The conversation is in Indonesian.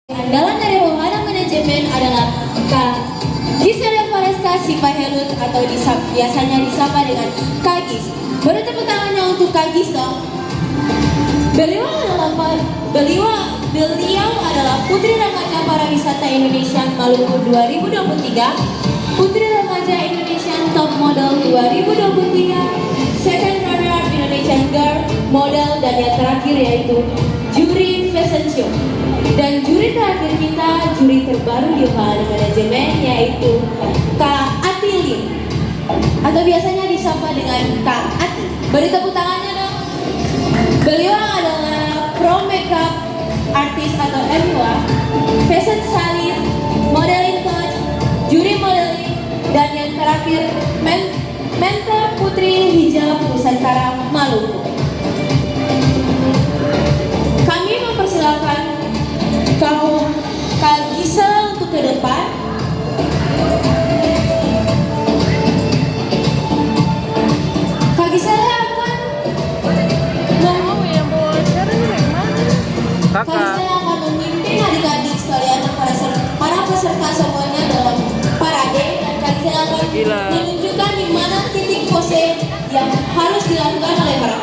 Andalan dari Wahana Manajemen adalah Kak Gisela Fareska Sipahelut atau biasanya disapa dengan Kak Gis. Beri tepuk tangannya untuk Kak Gis dong. Beliau adalah Putri Remaja Pariwisata Indonesia Maluku 2023, Putri Remaja Indonesian Top Model 2023, Second Runner-up Indonesian Girl Model, dan yang terakhir yaitu Juri Fashion Show. Dan juri terakhir kita, juri terbaru di Wahana Manajemen, yaitu Kak Atilin atau biasanya disapa dengan Kak Ati. Beri tepuk tangannya dong. Beliau adalah pro makeup artis atau MUA, fashion stylist, modeling coach, juri modeling, dan yang terakhir mentor Putri Hijab Nusantara Maluku. Kami mempersilakan Kak Gisel untuk ke depan. Kak Gisel akan Kak Gisel akan memimpin adik-adik sekalian para peserta semuanya dalam parade, dan Kak Gisel akan menunjukkan di mana titik pose yang harus dilakukan oleh para